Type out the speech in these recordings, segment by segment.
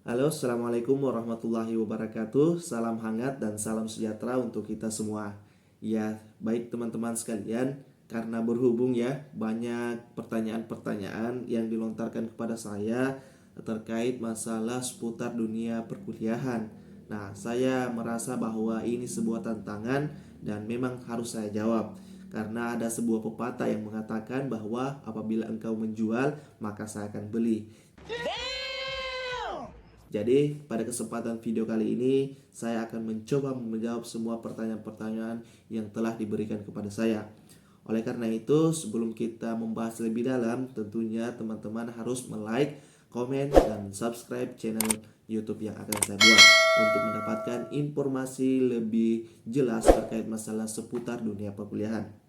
Halo, Assalamualaikum warahmatullahi wabarakatuh. Salam hangat dan salam sejahtera untuk kita semua. Ya, baik teman-teman sekalian, karena berhubung ya banyak pertanyaan-pertanyaan yang dilontarkan kepada saya terkait masalah seputar dunia perkuliahan. Nah, saya merasa bahwa ini sebuah tantangan dan memang harus saya jawab. Karena ada sebuah pepatah yang mengatakan bahwa apabila engkau menjual, maka saya akan beli. Jadi, pada kesempatan video kali ini, saya akan mencoba menjawab semua pertanyaan-pertanyaan yang telah diberikan kepada saya. Oleh karena itu, sebelum kita membahas lebih dalam, tentunya teman-teman harus like, komen, dan subscribe channel YouTube yang akan saya buat untuk mendapatkan informasi lebih jelas terkait masalah seputar dunia perkuliahan.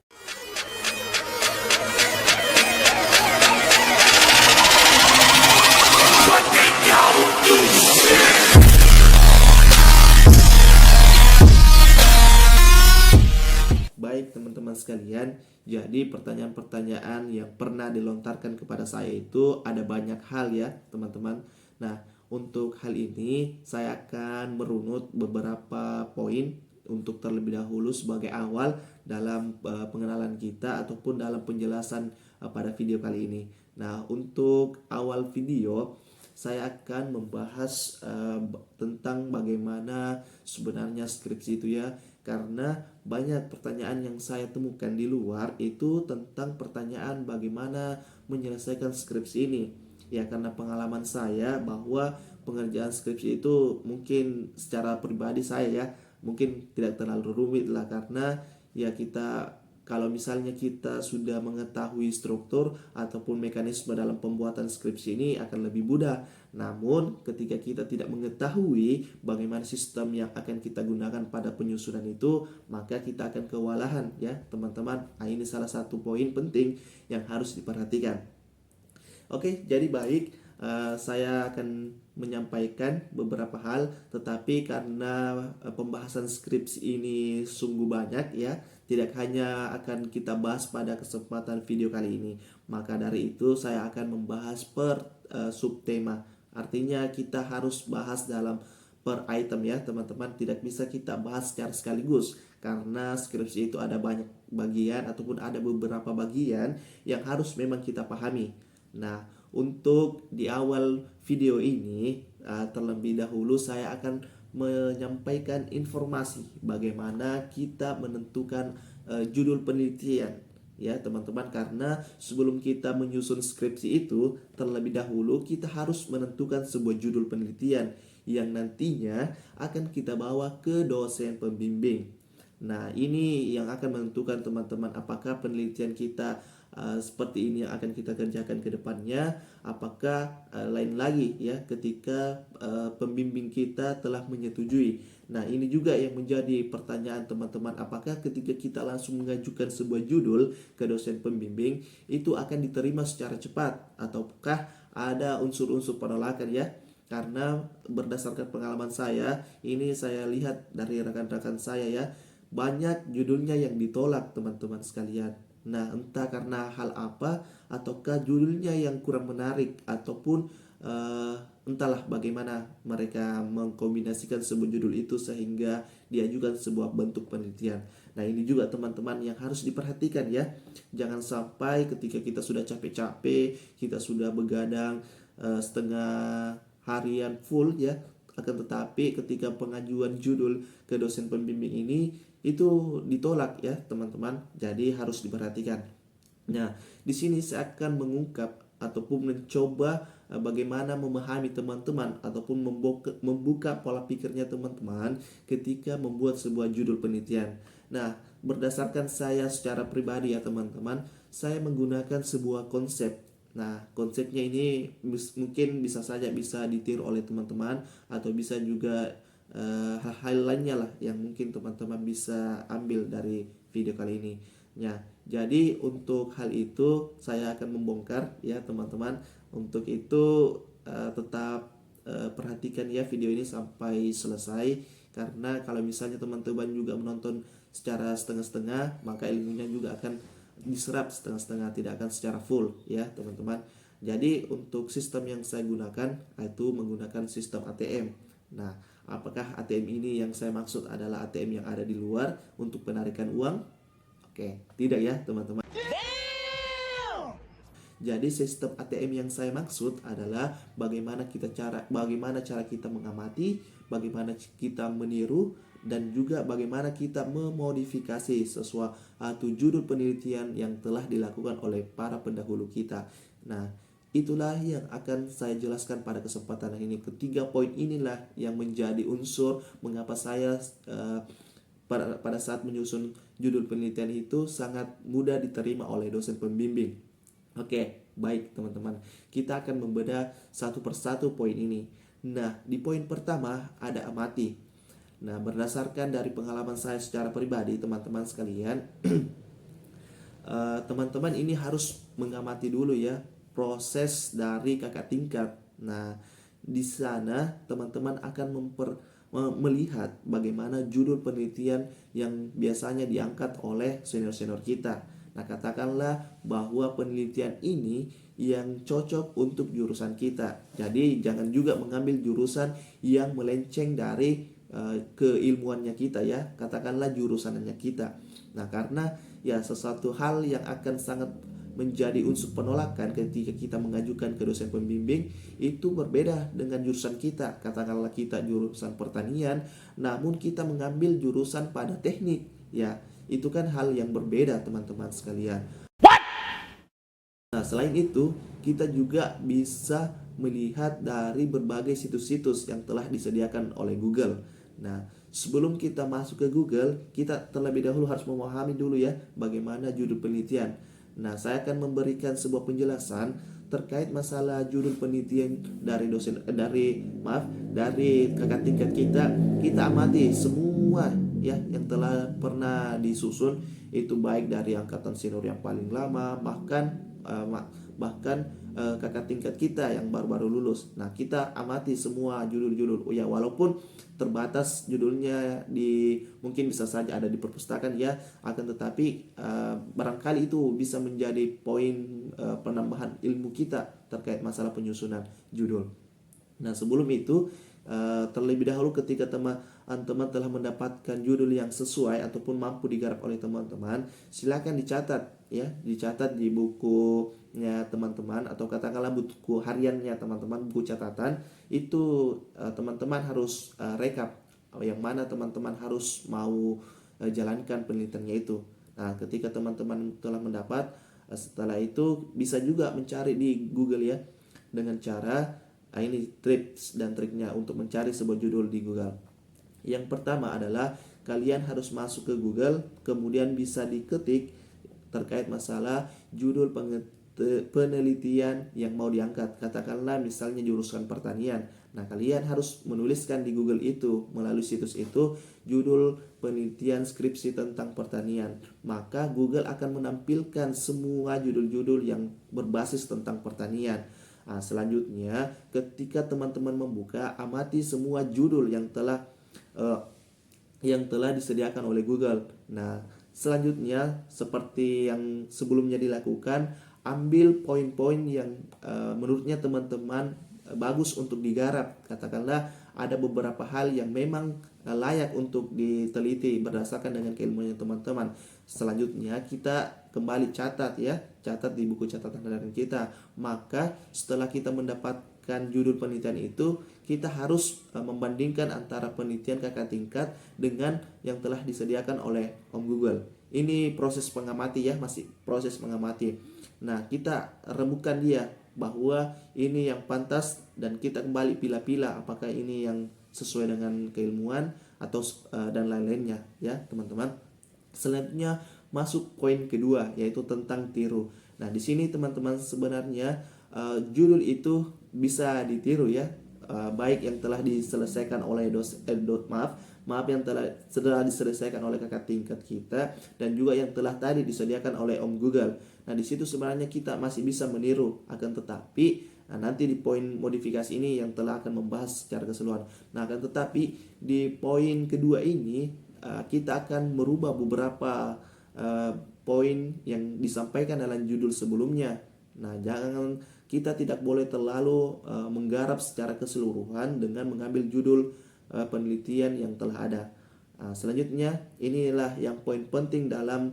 Baik teman-teman sekalian, jadi pertanyaan-pertanyaan yang pernah dilontarkan kepada saya itu ada banyak hal ya teman-teman. Nah, untuk hal ini saya akan merunut beberapa poin untuk terlebih dahulu sebagai awal dalam pengenalan kita ataupun dalam penjelasan pada video kali ini. Nah, untuk awal video saya akan membahas tentang bagaimana sebenarnya skripsi itu ya, karena banyak pertanyaan yang saya temukan di luar itu tentang pertanyaan bagaimana menyelesaikan skripsi ini. Ya, karena pengalaman saya bahwa pengerjaan skripsi itu mungkin secara pribadi saya ya, mungkin tidak terlalu rumit lah, karena ya kita kalau misalnya kita sudah mengetahui struktur ataupun mekanisme dalam pembuatan skripsi ini akan lebih mudah. Namun ketika kita tidak mengetahui bagaimana sistem yang akan kita gunakan pada penyusunan itu, maka kita akan kewalahan ya teman-teman. Nah, ini salah satu poin penting yang harus diperhatikan. Oke, jadi baik, saya akan menyampaikan beberapa hal, tetapi karena pembahasan skripsi ini sungguh banyak ya, tidak hanya akan kita bahas pada kesempatan video kali ini. Maka dari itu saya akan membahas per subtema. Artinya kita harus bahas dalam per item ya teman-teman, tidak bisa kita bahas secara sekaligus karena skripsi itu ada banyak bagian ataupun ada beberapa bagian yang harus memang kita pahami. Nah, untuk di awal video ini, terlebih dahulu saya akan menyampaikan informasi bagaimana kita menentukan judul penelitian ya teman-teman, karena sebelum kita menyusun skripsi itu terlebih dahulu kita harus menentukan sebuah judul penelitian yang nantinya akan kita bawa ke dosen pembimbing. Nah, ini yang akan menentukan teman-teman apakah penelitian kita seperti ini yang akan kita kerjakan ke depannya, apakah lain lagi ya ketika pembimbing kita telah menyetujui. Nah, ini juga yang menjadi pertanyaan teman-teman, apakah ketika kita langsung mengajukan sebuah judul ke dosen pembimbing itu akan diterima secara cepat ataukah ada unsur-unsur penolakan ya. Karena berdasarkan pengalaman saya, ini saya lihat dari rekan-rekan saya ya, banyak judulnya yang ditolak teman-teman sekalian. Nah, entah karena hal apa ataukah judulnya yang kurang menarik ataupun entahlah bagaimana mereka mengkombinasikan sebuah judul itu sehingga diajukan sebuah bentuk penelitian. Nah, ini juga teman-teman yang harus diperhatikan ya. Jangan sampai ketika kita sudah capek-capek, kita sudah begadang setengah harian full ya, akan tetapi ketika pengajuan judul ke dosen pembimbing ini itu ditolak ya teman-teman. Jadi harus diperhatikan. Nah, di sini saya akan mengungkap ataupun mencoba bagaimana memahami teman-teman ataupun membuka pola pikirnya teman-teman ketika membuat sebuah judul penelitian. Nah, berdasarkan saya secara pribadi ya teman-teman, saya menggunakan sebuah konsep. Nah, konsepnya ini mungkin bisa saja bisa ditiru oleh teman-teman atau bisa juga hal-hal lainnya lah yang mungkin teman-teman bisa ambil dari video kali ini. Ya, jadi untuk hal itu saya akan membongkar ya teman-teman. Untuk itu tetap perhatikan ya video ini sampai selesai, karena kalau misalnya teman-teman juga menonton secara setengah-setengah maka ilmunya juga akan diserap setengah-setengah, tidak akan secara full ya teman-teman. Jadi untuk sistem yang saya gunakan itu menggunakan sistem ATM. Nah, apakah ATM ini yang saya maksud adalah ATM yang ada di luar untuk penarikan uang? Oke, tidak ya teman-teman. Jadi sistem ATM yang saya maksud adalah bagaimana cara kita mengamati, bagaimana kita meniru, dan juga bagaimana kita memodifikasi sesuatu judul penelitian yang telah dilakukan oleh para pendahulu kita. Nah, itulah yang akan saya jelaskan pada kesempatan ini. Ketiga poin inilah yang menjadi unsur mengapa saya pada saat menyusun judul penelitian itu sangat mudah diterima oleh dosen pembimbing. Oke, baik teman-teman. Kita akan membedah satu persatu poin ini. Nah, di poin pertama ada amati. Nah, berdasarkan dari pengalaman saya secara pribadi, teman-teman sekalian, teman-teman ini harus mengamati dulu ya proses dari kakak tingkat. Nah, di sana teman-teman akan melihat bagaimana judul penelitian yang biasanya diangkat oleh senior-senior kita. Nah, katakanlah bahwa penelitian ini yang cocok untuk jurusan kita. Jadi, jangan juga mengambil jurusan yang melenceng dari keilmuannya kita ya. Katakanlah jurusannya kita. Nah, karena ya sesuatu hal yang akan sangat menjadi unsur penolakan ketika kita mengajukan ke dosen pembimbing itu berbeda dengan jurusan kita. Katakanlah kita jurusan pertanian, namun kita mengambil jurusan pada teknik ya. Itu kan hal yang berbeda teman-teman sekalian. Nah, selain itu, kita juga bisa melihat dari berbagai situs-situs yang telah disediakan oleh Google. Nah, sebelum kita masuk ke Google, kita terlebih dahulu harus memahami dulu ya bagaimana judul penelitian. Nah, saya akan memberikan sebuah penjelasan terkait masalah judul penelitian dari dari kakak tingkat kita. Kita amati semua ya yang telah pernah disusun, itu baik dari angkatan senior yang paling lama bahkan kakak tingkat kita yang baru-baru lulus. Nah, kita amati semua judul-judul ya, walaupun terbatas judulnya, mungkin bisa saja ada di perpustakaan ya, akan tetapi barangkali itu bisa menjadi poin penambahan ilmu kita terkait masalah penyusunan judul. Nah, sebelum itu terlebih dahulu ketika teman-teman telah mendapatkan judul yang sesuai ataupun mampu digarap oleh teman-teman, silakan dicatat ya, dicatat di bukunya teman-teman atau katakanlah buku hariannya teman-teman, buku catatan itu. Teman-teman harus rekap yang mana teman-teman harus mau jalankan penelitiannya itu. Nah, ketika teman-teman telah mendapat, setelah itu bisa juga mencari di Google ya, dengan cara ini tips dan triknya untuk mencari sebuah judul di Google. Yang pertama adalah kalian harus masuk ke Google, kemudian bisa diketik terkait masalah judul penelitian yang mau diangkat. Katakanlah misalnya jurusan pertanian. Nah, kalian harus menuliskan di Google itu, melalui situs itu, judul penelitian skripsi tentang pertanian. Maka Google akan menampilkan semua judul-judul yang berbasis tentang pertanian. Nah, selanjutnya ketika teman-teman membuka, amati semua judul yang telah disediakan oleh Google. Nah, selanjutnya seperti yang sebelumnya dilakukan, ambil poin-poin yang menurutnya teman-teman bagus untuk digarap. Katakanlah ada beberapa hal yang memang layak untuk diteliti berdasarkan dengan keilmuan teman-teman. Selanjutnya kita kembali catat di buku catatan harian kita. Maka setelah kita mendapatkan judul penelitian itu, kita harus membandingkan antara penelitian kakak tingkat dengan yang telah disediakan oleh Om Google. Ini proses pengamati ya, masih proses mengamati. Nah, kita rembukan dia bahwa ini yang pantas dan kita kembali pilah-pilah apakah ini yang sesuai dengan keilmuan atau dan lain-lainnya ya, teman-teman. Selanjutnya masuk poin kedua, yaitu tentang tiru. Nah, di sini teman-teman sebenarnya judul itu bisa ditiru ya, baik yang telah diselesaikan oleh yang telah diselesaikan oleh kakak tingkat kita dan juga yang telah tadi disediakan oleh Om Google. Nah, di situ sebenarnya kita masih bisa meniru, akan tetapi nanti di poin modifikasi ini yang telah akan membahas secara keseluruhan. Nah, akan tetapi di poin kedua ini kita akan merubah beberapa poin yang disampaikan dalam judul sebelumnya. Nah, kita tidak boleh terlalu menggarap secara keseluruhan dengan mengambil judul penelitian yang telah ada. Selanjutnya, inilah yang poin penting dalam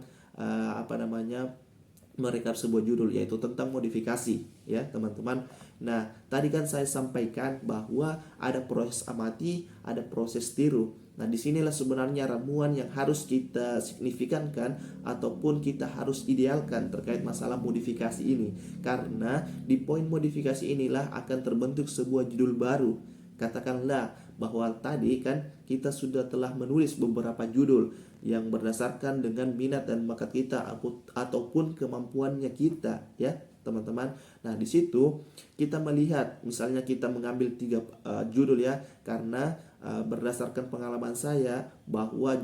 merekap sebuah judul, yaitu tentang modifikasi, ya teman-teman. Nah, tadi kan saya sampaikan bahwa ada proses amati, ada proses tiru. Nah, disinilah sebenarnya ramuan yang harus kita signifikankan ataupun kita harus idealkan terkait masalah modifikasi ini. Karena di poin modifikasi inilah akan terbentuk sebuah judul baru. Katakanlah bahwa tadi kan kita sudah telah menulis beberapa judul yang berdasarkan dengan minat dan bakat kita ataupun kemampuannya kita, ya teman-teman. Nah, di situ kita melihat, misalnya kita mengambil 3 judul ya, karena berdasarkan pengalaman saya bahwa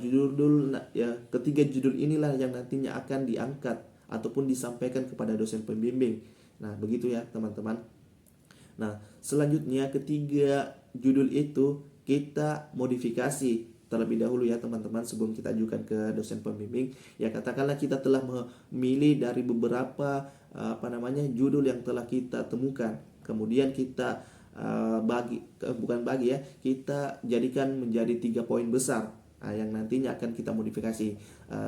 ketiga judul inilah yang nantinya akan diangkat ataupun disampaikan kepada dosen pembimbing. Nah, begitu ya teman-teman. Nah, selanjutnya ketiga judul itu kita modifikasi terlebih dahulu ya teman-teman, sebelum kita ajukan ke dosen pembimbing. Ya, katakanlah kita telah memilih dari beberapa judul yang telah kita temukan. Kemudian kita kita jadikan menjadi 3 poin besar yang nantinya akan kita modifikasi.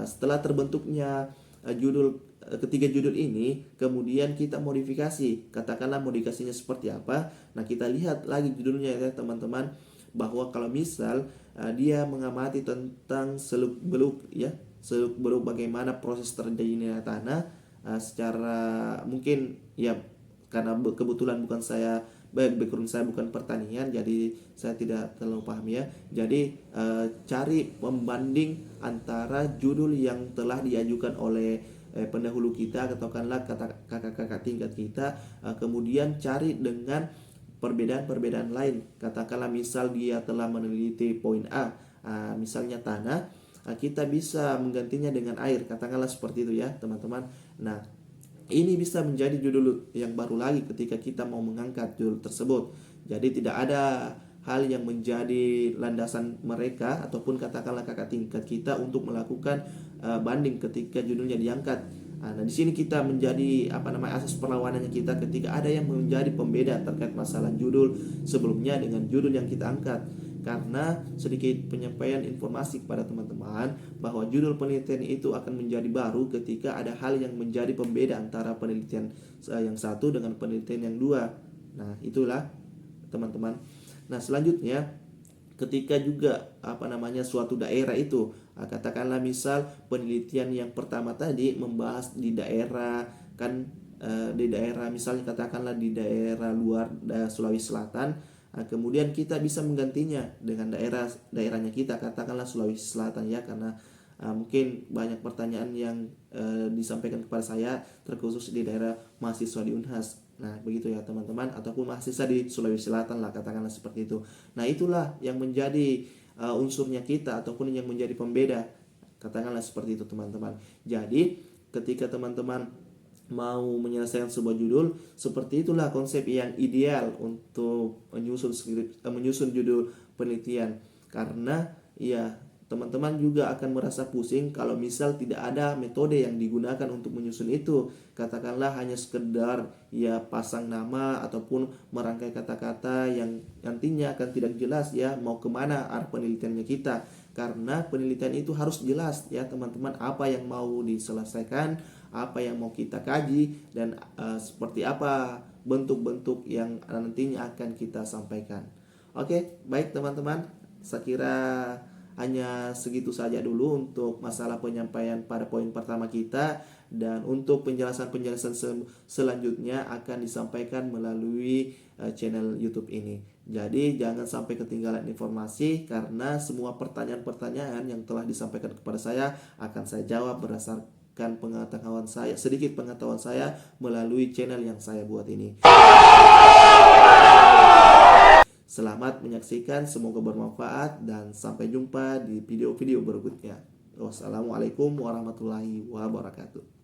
Setelah terbentuknya ketiga judul ini, kemudian kita modifikasi. Katakanlah modifikasinya seperti apa. Nah, kita lihat lagi judulnya ya teman-teman, bahwa kalau misal dia mengamati tentang seluk-beluk bagaimana proses terjadinya tanah secara mungkin ya, karena kebetulan background saya bukan pertanian, jadi saya tidak terlalu paham ya. Jadi cari pembanding antara judul yang telah diajukan oleh pendahulu kita, katakanlah kakak-kakak tingkat kita, kemudian cari dengan perbedaan-perbedaan lain. Katakanlah misal dia telah meneliti poin A, misalnya tanah, kita bisa menggantinya dengan air, katakanlah seperti itu ya teman-teman. Nah, ini bisa menjadi judul yang baru lagi ketika kita mau mengangkat judul tersebut. Jadi tidak ada hal yang menjadi landasan mereka ataupun katakanlah kakak tingkat kita untuk melakukan banding ketika judulnya diangkat. Nah, di sini kita menjadi asas perlawanannya kita ketika ada yang menjadi pembeda terkait masalah judul sebelumnya dengan judul yang kita angkat. Karena sedikit penyampaian informasi kepada teman-teman bahwa judul penelitian itu akan menjadi baru ketika ada hal yang menjadi pembeda antara penelitian yang satu dengan penelitian yang dua. Nah, itulah teman-teman. Nah, selanjutnya ketika juga suatu daerah itu, katakanlah misal penelitian yang pertama tadi membahas di daerah misalnya katakanlah di daerah luar Sulawesi Selatan, kemudian kita bisa menggantinya dengan daerahnya kita, katakanlah Sulawesi Selatan ya, karena mungkin banyak pertanyaan yang disampaikan kepada saya terkhusus di daerah mahasiswa di Unhas. Nah, begitu ya teman-teman, ataupun mahasiswa di Sulawesi Selatan lah, katakanlah seperti itu. Nah, itulah yang menjadi unsurnya kita ataupun yang menjadi pembeda, katakanlah seperti itu teman-teman. Jadi ketika teman-teman mau menyelesaikan sebuah judul, seperti itulah konsep yang ideal untuk menyusun judul penelitian. Karena ya teman-teman juga akan merasa pusing kalau misal tidak ada metode yang digunakan untuk menyusun itu. Katakanlah hanya sekedar ya pasang nama ataupun merangkai kata-kata yang nantinya akan tidak jelas ya mau kemana arah penelitiannya kita. Karena penelitian itu harus jelas ya teman-teman, apa yang mau diselesaikan, apa yang mau kita kaji, dan seperti apa bentuk-bentuk yang nantinya akan kita sampaikan. Oke, baik teman-teman, saya kira hanya segitu saja dulu untuk masalah penyampaian pada poin pertama kita, dan untuk penjelasan-penjelasan selanjutnya akan disampaikan melalui channel YouTube ini. Jadi jangan sampai ketinggalan informasi, karena semua pertanyaan-pertanyaan yang telah disampaikan kepada saya akan saya jawab berdasarkan sedikit pengetahuan saya melalui channel yang saya buat ini. Selamat menyaksikan, semoga bermanfaat, dan sampai jumpa di video-video berikutnya. Wassalamualaikum warahmatullahi wabarakatuh.